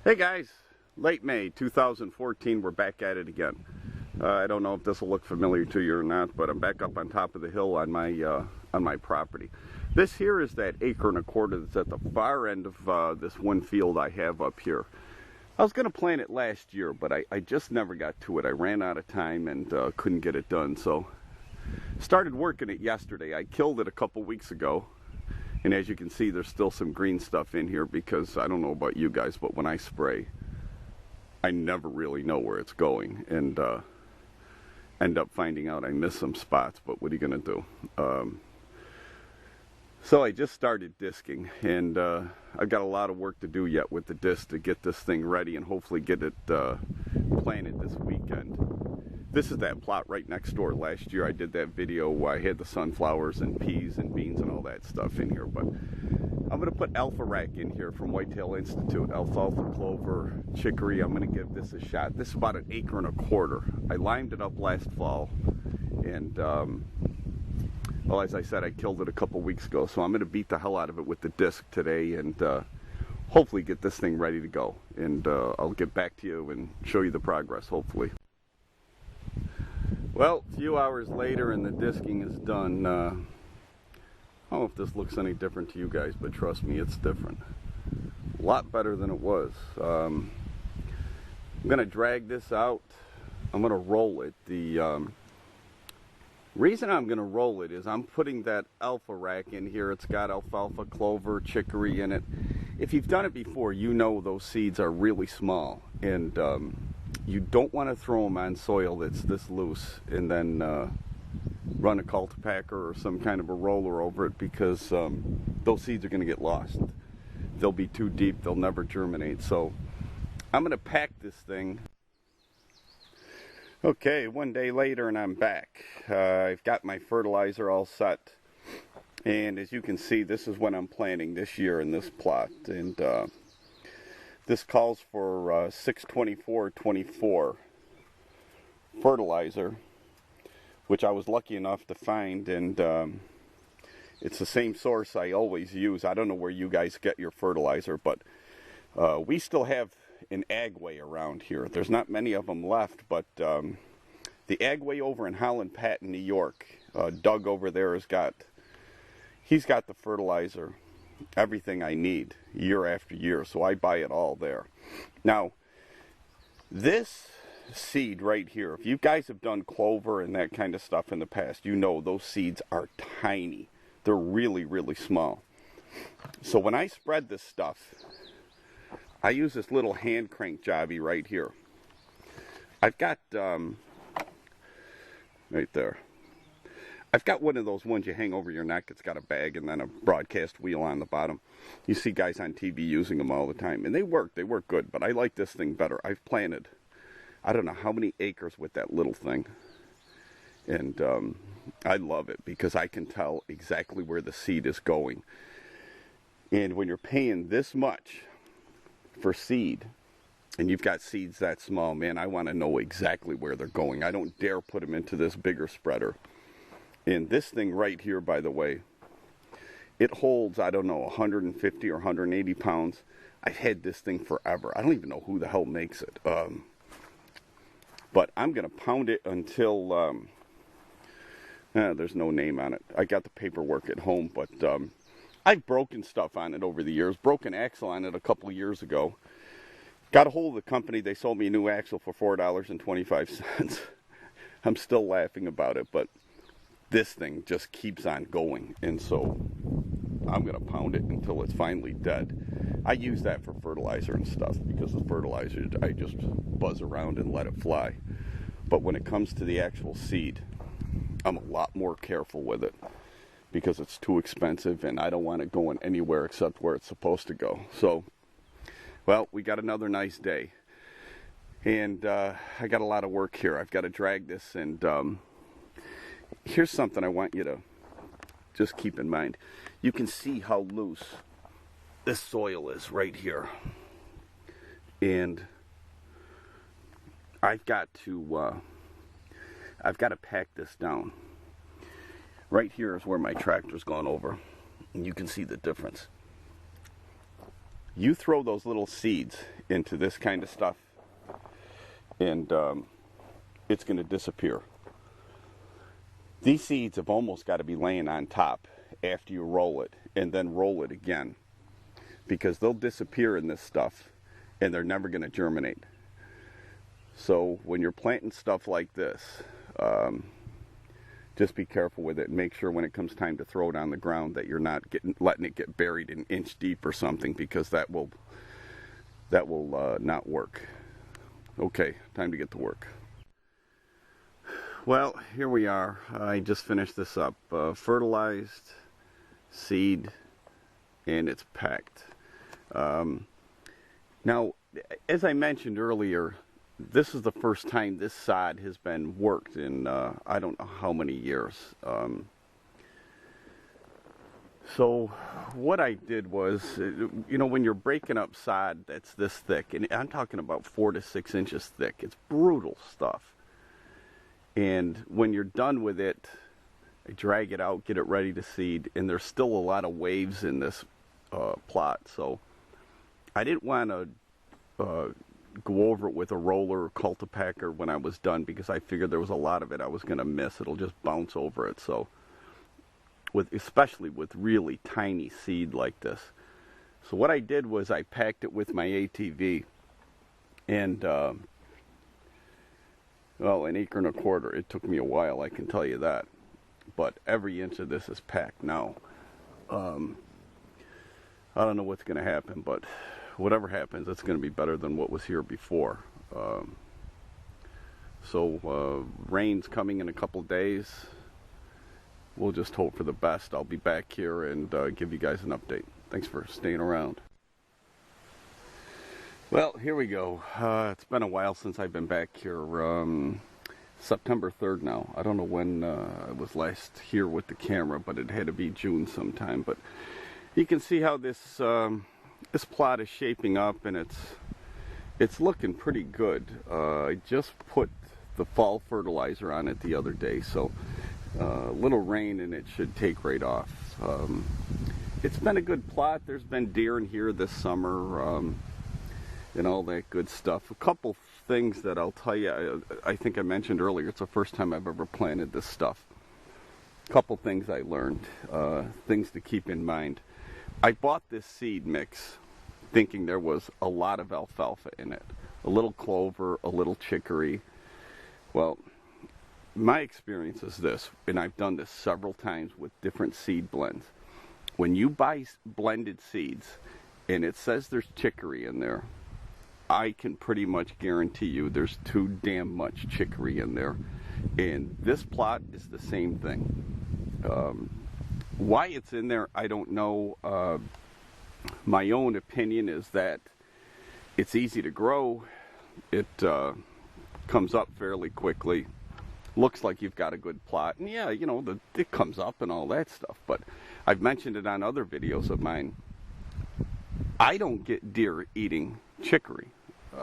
Hey guys, late May 2014, we're back at it again. I don't know if this will look familiar to you or not, but I'm back up on top of the hill on my property. This here is that 1.25 acres that's at the far end of this one field I have up here. I was going to plant it last year, but I just never got to it. I ran out of time and couldn't get it done, so started working it yesterday. I killed it a couple weeks ago. And as you can see, there's still some green stuff in here because I don't know about you guys, but when I spray, I never really know where it's going, and end up finding out I miss some spots, but what are you going to do? So I just started disking, and I've got a lot of work to do yet with the disc to get this thing ready and hopefully get it planted this weekend. This is that plot right next door. Last year I did that video where I had the sunflowers and peas and beans and all that stuff in here, but I'm going to put Alfa Rack in here from Whitetail Institute. Alfalfa, clover, chicory. I'm going to give this a shot. This is about 1.25 acres. I limed it up last fall, and well, as I said, I killed it a couple weeks ago, so I'm going to beat the hell out of it with the disc today and hopefully get this thing ready to go, and I'll get back to you and show you the progress, hopefully. Well, a few hours later and the disking is done. I don't know if this looks any different to you guys, but trust me, it's different. A lot better than it was. I'm going to drag this out. I'm going to roll it. The reason I'm going to roll it is I'm putting that Alfa Rack in here. It's got alfalfa, clover, chicory in it. If you've done it before, you know those seeds are really small, and you don't want to throw them on soil that's this loose and then run a cultipacker or some kind of a roller over it, because those seeds are going to get lost. They'll be too deep, they'll never germinate. So I'm going to pack this thing. Okay, one day later and I'm back. I've got my fertilizer all set, and as you can see, this is what I'm planting this year in this plot, and this calls for 624-24 fertilizer, which I was lucky enough to find, and it's the same source I always use. I don't know where you guys get your fertilizer, but we still have an Agway around here. There's not many of them left, but the Agway over in Holland Pat in New York, Doug over there he's got the fertilizer, everything I need year after year, so I buy it all there. Now, this seed right here, if you guys have done clover and that kind of stuff in the past, you know those seeds are tiny. They're really, really small. So when I spread this stuff, I use this little hand crank jobby right here. I've got right there, I've got one of those ones you hang over your neck. It's got a bag and then a broadcast wheel on the bottom. You see guys on TV using them all the time, and they work good, but I like this thing better. I've planted, I don't know how many acres with that little thing, and I love it because I can tell exactly where the seed is going. And when you're paying this much for seed, and you've got seeds that small, man, I want to know exactly where they're going. I don't dare put them into this bigger spreader. And this thing right here, by the way, it holds, I don't know, 150 or 180 pounds. I've had this thing forever. I don't even know who the hell makes it. But I'm going to pound it until, there's no name on it. I got the paperwork at home, but I've broken stuff on it over the years. Broke an axle on it a couple years ago. Got a hold of the company. They sold me a new axle for $4.25. I'm still laughing about it, but this thing just keeps on going, and so I'm going to pound it until it's finally dead. I use that for fertilizer and stuff, because the fertilizer, I just buzz around and let it fly. But when it comes to the actual seed, I'm a lot more careful with it, because it's too expensive, and I don't want it going anywhere except where it's supposed to go. So, well, we got another nice day, and I got a lot of work here. I've got to drag this, and here's something I want you to just keep in mind. You can see how loose this soil is right here, and I've got to pack this down. Right here is where my tractor's gone over, and you can see the difference. You throw those little seeds into this kind of stuff, and it's going to disappear. These seeds have almost got to be laying on top after you roll it, and then roll it again, because they'll disappear in this stuff, and they're never going to germinate. So when you're planting stuff like this, just be careful with it. Make sure when it comes time to throw it on the ground that you're not letting it get buried an inch deep or something, because that will not work. Okay, time to get to work. Well, here we are. I just finished this up. Fertilized, seed, and it's packed. Now, as I mentioned earlier, this is the first time this sod has been worked in I don't know how many years. So what I did was, you know, when you're breaking up sod that's this thick, and I'm talking about 4 to 6 inches thick, it's brutal stuff. And when you're done with it, I drag it out, get it ready to seed, and there's still a lot of waves in this plot. So I didn't want to go over it with a roller or cultipacker when I was done, because I figured there was a lot of it I was going to miss. It'll just bounce over it. So especially with really tiny seed like this. So what I did was I packed it with my ATV, and well, 1.25 acres. It took me a while, I can tell you that. But every inch of this is packed now. I don't know what's going to happen, but whatever happens, it's going to be better than what was here before. So rain's coming in a couple days. We'll just hope for the best. I'll be back here and give you guys an update. Thanks for staying around. Well, here we go. It's been a while since I've been back here. September 3rd now. I don't know when I was last here with the camera, but it had to be June sometime. But you can see how this this plot is shaping up, and it's looking pretty good. I just put the fall fertilizer on it the other day, so a little rain and it should take right off. It's been a good plot. There's been deer in here this summer. And all that good stuff. A couple things that I'll tell you, I think I mentioned earlier, it's the first time I've ever planted this stuff. A couple things I learned, things to keep in mind. I bought this seed mix thinking there was a lot of alfalfa in it. A little clover, a little chicory. Well, my experience is this, and I've done this several times with different seed blends. When you buy blended seeds and it says there's chicory in there, I can pretty much guarantee you there's too damn much chicory in there. And this plot is the same thing. Why it's in there, I don't know. My own opinion is that it's easy to grow. It comes up fairly quickly. Looks like you've got a good plot. And yeah, you know, it comes up and all that stuff. But I've mentioned it on other videos of mine. I don't get deer eating chicory.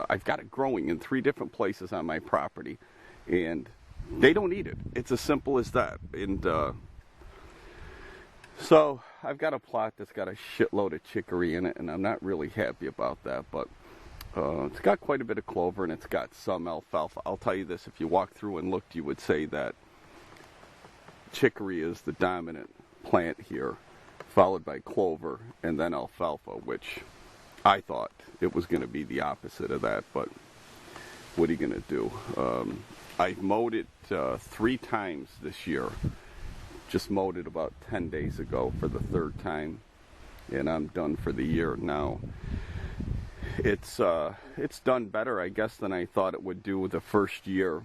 I've got it growing in 3 different places on my property, and they don't eat it. It's as simple as that. And so I've got a plot that's got a shitload of chicory in it, and I'm not really happy about that. But it's got quite a bit of clover, and it's got some alfalfa. I'll tell you this, if you walked through and looked, you would say that chicory is the dominant plant here, followed by clover, and then alfalfa, which I thought it was going to be the opposite of that, but what are you going to do? I've mowed it 3 times this year. Just mowed it about 10 days ago for the 3rd time, and I'm done for the year now. It's done better, I guess, than I thought it would do the first year.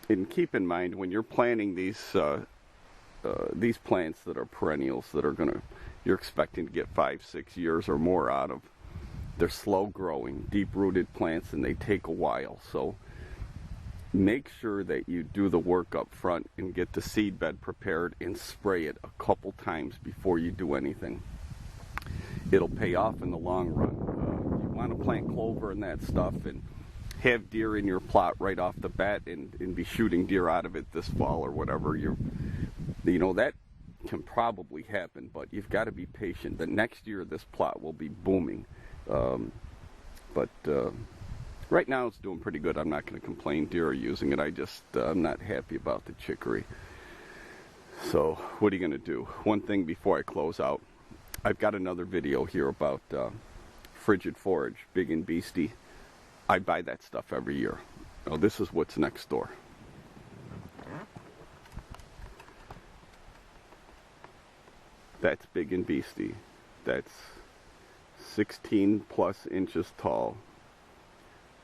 And keep in mind, when you're planting these plants that are perennials, that are you're expecting to get 5, 6 years or more out of. They're slow growing, deep-rooted plants, and they take a while. So make sure that you do the work up front and get the seed bed prepared and spray it a couple times before you do anything. It'll pay off in the long run. You want to plant clover and that stuff and have deer in your plot right off the bat and be shooting deer out of it this fall or whatever. You know, that can probably happen, but you've got to be patient. The next year this plot will be booming. But right now it's doing pretty good. I'm not going to complain. Deer are using it. I'm not happy about the chicory. So what are you going to do? One thing before I close out, I've got another video here about frigid forage, big and beastie. I buy that stuff every year. Oh, this is what's next door. That's big and beastie. That's 16 plus inches tall.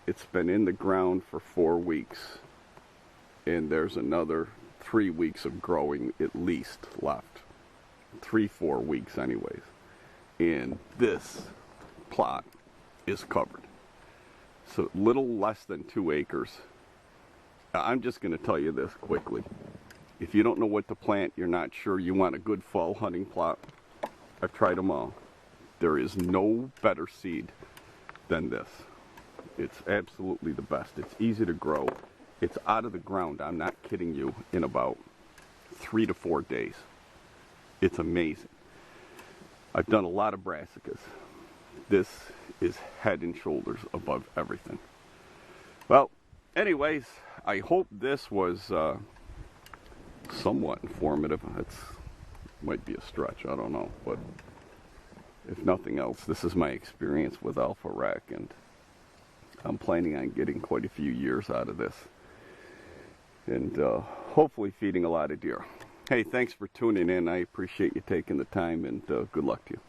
It's been in the ground for 4 weeks, and there's another 3 weeks of growing at least left. 3-4 weeks anyways. And this plot is covered. So little less than 2 acres. I'm just going to tell you this quickly. If you don't know what to plant, you're not sure you want a good fall hunting plot, I've tried them all. There is no better seed than this. It's absolutely the best. It's easy to grow. It's out of the ground, I'm not kidding you, in about 3 to 4 days. It's amazing. I've done a lot of brassicas. This is head and shoulders above everything. Well, anyways, I hope this was somewhat informative. It's might be a stretch, I don't know, but if nothing else, this is my experience with Alfa Rack, and I'm planning on getting quite a few years out of this, and hopefully feeding a lot of deer. Hey, thanks for tuning in. I appreciate you taking the time, and good luck to you.